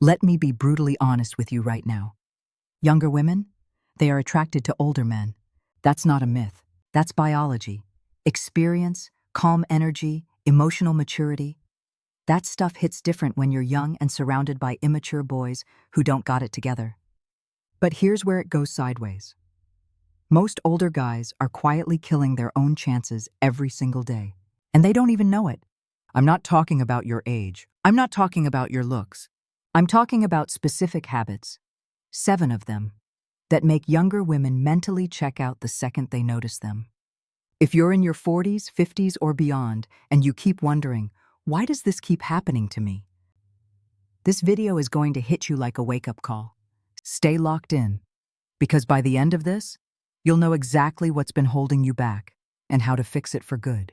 Let me be brutally honest with you right now. Younger women, they are attracted to older men. That's not a myth. That's biology. Experience, calm energy, emotional maturity. That stuff hits different when you're young and surrounded by immature boys who don't got it together. But here's where it goes sideways. Most older guys are quietly killing their own chances every single day, and they don't even know it. I'm not talking about your age. I'm not talking about your looks. I'm talking about specific habits, 7 of them, that make younger women mentally check out the second they notice them. If you're in your 40s, 50s, or beyond, and you keep wondering, why does this keep happening to me? This video is going to hit you like a wake-up call. Stay locked in, because by the end of this, you'll know exactly what's been holding you back and how to fix it for good.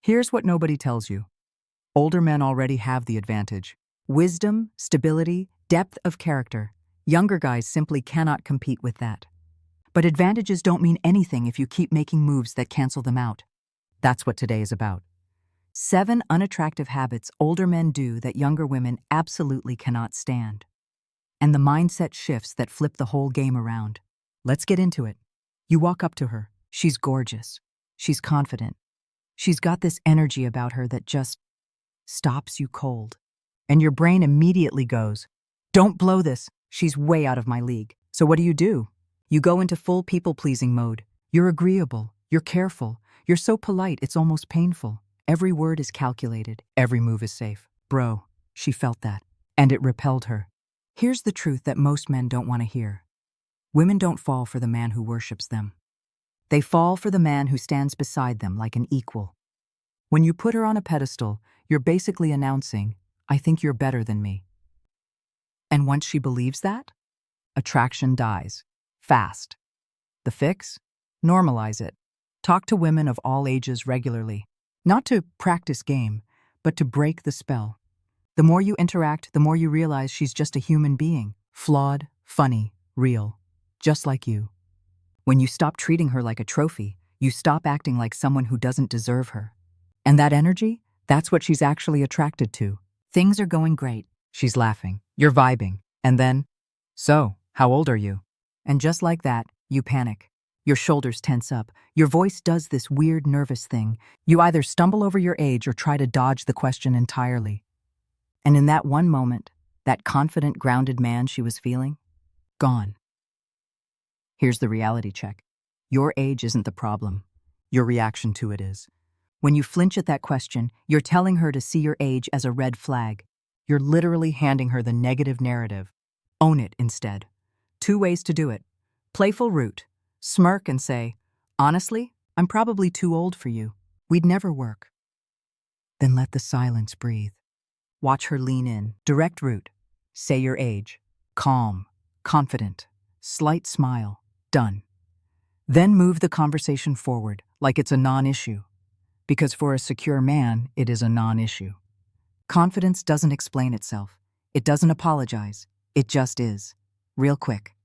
Here's what nobody tells you. Older men already have the advantage. Wisdom, stability, depth of character. Younger guys simply cannot compete with that. But advantages don't mean anything if you keep making moves that cancel them out. That's what today is about. 7 unattractive habits older men do that younger women absolutely cannot stand. And the mindset shifts that flip the whole game around. Let's get into it. You walk up to her. She's gorgeous. She's confident. She's got this energy about her that just stops you cold. And your brain immediately goes, "Don't blow this. She's way out of my league." So what do? You go into full people-pleasing mode. You're agreeable. You're careful. You're so polite, it's almost painful. Every word is calculated. Every move is safe. Bro, she felt that. And it repelled her. Here's the truth that most men don't want to hear. Women don't fall for the man who worships them. They fall for the man who stands beside them like an equal. When you put her on a pedestal, you're basically announcing, "I think you're better than me." And once she believes that, attraction dies. Fast. The fix? Normalize it. Talk to women of all ages regularly. Not to practice game, but to break the spell. The more you interact, the more you realize she's just a human being. Flawed, funny, real. Just like you. When you stop treating her like a trophy, you stop acting like someone who doesn't deserve her. And that energy? That's what she's actually attracted to. Things are going great. She's laughing. You're vibing. And then, "So, how old are you?" And just like that, you panic. Your shoulders tense up. Your voice does this weird nervous thing. You either stumble over your age or try to dodge the question entirely. And in that one moment, that confident, grounded man she was feeling, gone. Here's the reality check. Your age isn't the problem. Your reaction to it is. When you flinch at that question, you're telling her to see your age as a red flag. You're literally handing her the negative narrative. Own it instead. 2 ways to do it. Playful route. Smirk and say, "Honestly, I'm probably too old for you. We'd never work." Then let the silence breathe. Watch her lean in. Direct route. Say your age. Calm, confident, slight smile. Done. Then move the conversation forward like it's a non-issue. Because for a secure man, it is a non-issue. Confidence doesn't explain itself. It doesn't apologize. It just is. Real quick.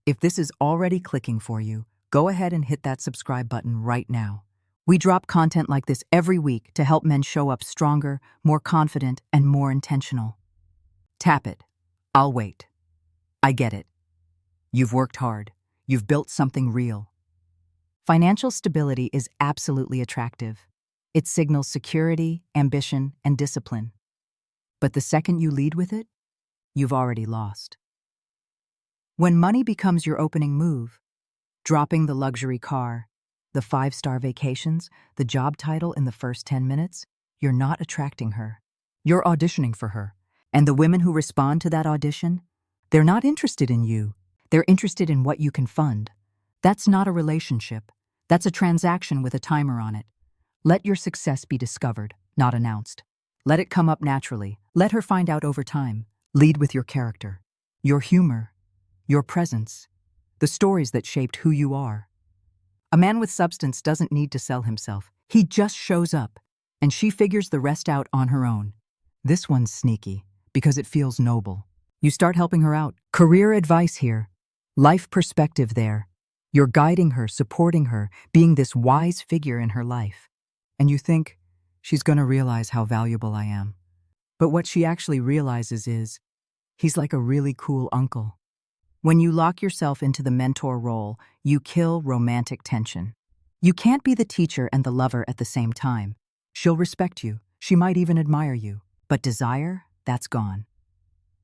If this is already clicking for you, go ahead and hit that subscribe button right now. We drop content like this every week to help men show up stronger, more confident, and more intentional. Tap it. I'll wait. I get it. You've worked hard. You've built something real. Financial stability is absolutely attractive. It signals security, ambition, and discipline. But the second you lead with it, you've already lost. When money becomes your opening move, dropping the luxury car, the 5-star vacations, the job title in the first 10 minutes, you're not attracting her. You're auditioning for her. And the women who respond to that audition, they're not interested in you. They're interested in what you can fund. That's not a relationship. That's a transaction with a timer on it. Let your success be discovered, not announced. Let it come up naturally. Let her find out over time. Lead with your character, your humor, your presence, the stories that shaped who you are. A man with substance doesn't need to sell himself. He just shows up, and she figures the rest out on her own. This one's sneaky, because it feels noble. You start helping her out. Career advice here. Life perspective there. You're guiding her, supporting her, being this wise figure in her life. And you think, she's going to realize how valuable I am. But what she actually realizes is, He's like a really cool uncle. When you lock yourself into the mentor role, you kill romantic tension. You can't be the teacher and the lover at the same time. She'll respect you. She might even admire you. But desire, that's gone.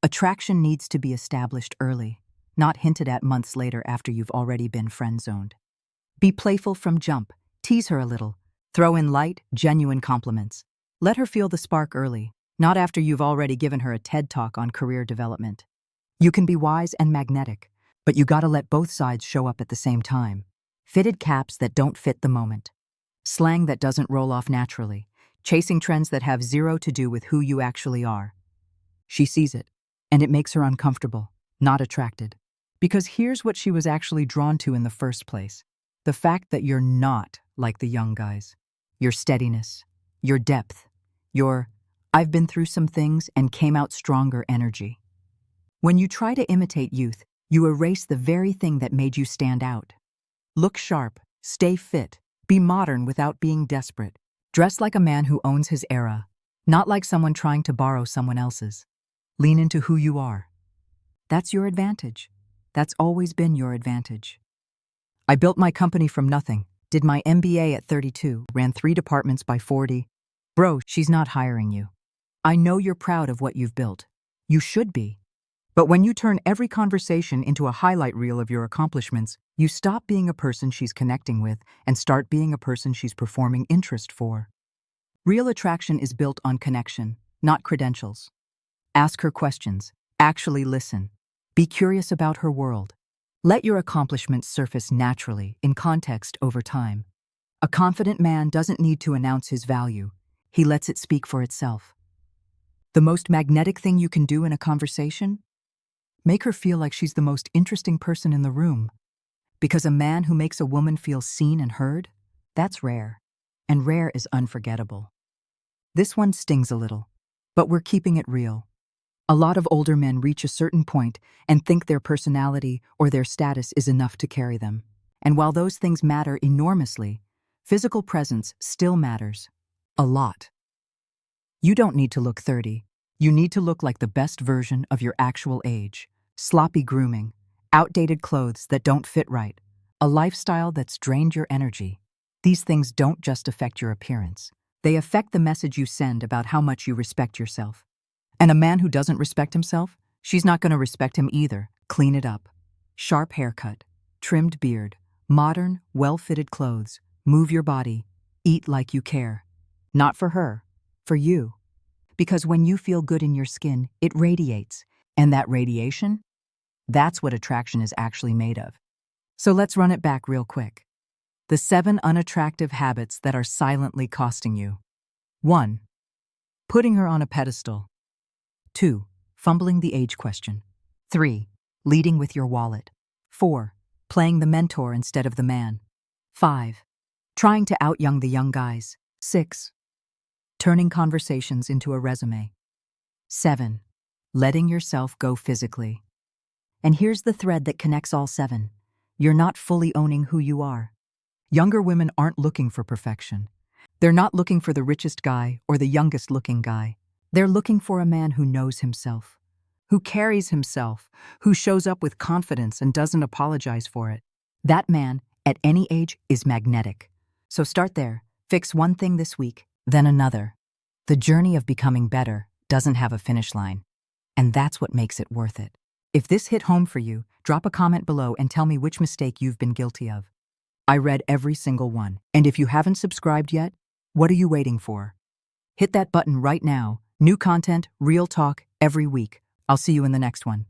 Attraction needs to be established early, not hinted at months later after you've already been friend-zoned. Be playful from jump. Tease her a little. Throw in light, genuine compliments. Let her feel the spark early, not after you've already given her a TED Talk on career development. You can be wise and magnetic, but you gotta let both sides show up at the same time. Fitted caps that don't fit the moment. Slang that doesn't roll off naturally. Chasing trends that have zero to do with who you actually are. She sees it, and it makes her uncomfortable, not attracted. Because here's what she was actually drawn to in the first place. The fact that you're not like the young guys. Your steadiness, your depth, your "I've been through some things and came out stronger" energy. When you try to imitate youth, you erase the very thing that made you stand out. Look sharp, stay fit, be modern without being desperate. Dress like a man who owns his era, not like someone trying to borrow someone else's. Lean into who you are. That's your advantage. That's always been your advantage. I built my company from nothing, did my MBA at 32, ran 3 departments by 40. Bro, she's not hiring you. I know you're proud of what you've built. You should be. But when you turn every conversation into a highlight reel of your accomplishments, you stop being a person she's connecting with and start being a person she's performing interest for. Real attraction is built on connection, not credentials. Ask her questions. Actually listen. Be curious about her world. Let your accomplishments surface naturally, in context over time. A confident man doesn't need to announce his value. He lets it speak for itself. The most magnetic thing you can do in a conversation? Make her feel like she's the most interesting person in the room. Because a man who makes a woman feel seen and heard, that's rare. And rare is unforgettable. This one stings a little, but we're keeping it real. A lot of older men reach a certain point and think their personality or their status is enough to carry them. And while those things matter enormously, physical presence still matters. A lot. You don't need to look 30. You need to look like the best version of your actual age. Sloppy grooming, outdated clothes that don't fit right, a lifestyle that's drained your energy. These things don't just affect your appearance. They affect the message you send about how much you respect yourself. And a man who doesn't respect himself, she's not going to respect him either. Clean it up. Sharp haircut, trimmed beard, modern, well-fitted clothes, move your body, eat like you care. Not for her, for you. Because when you feel good in your skin, it radiates. And that radiation? That's what attraction is actually made of. So let's run it back real quick. The 7 unattractive habits that are silently costing you. 1. Putting her on a pedestal. 2. Fumbling the age question. 3. Leading with your wallet. 4. Playing the mentor instead of the man. 5. Trying to out-young the young guys. 6. Turning conversations into a resume. 7. Letting yourself go physically. And here's the thread that connects all 7. You're not fully owning who you are. Younger women aren't looking for perfection. They're not looking for the richest guy or the youngest looking guy. They're looking for a man who knows himself, who carries himself, who shows up with confidence and doesn't apologize for it. That man, at any age, is magnetic. So start there. Fix one thing this week, then another. The journey of becoming better doesn't have a finish line. And that's what makes it worth it. If this hit home for you, drop a comment below and tell me which mistake you've been guilty of. I read every single one. And if you haven't subscribed yet, what are you waiting for? Hit that button right now. New content, real talk, every week. I'll see you in the next one.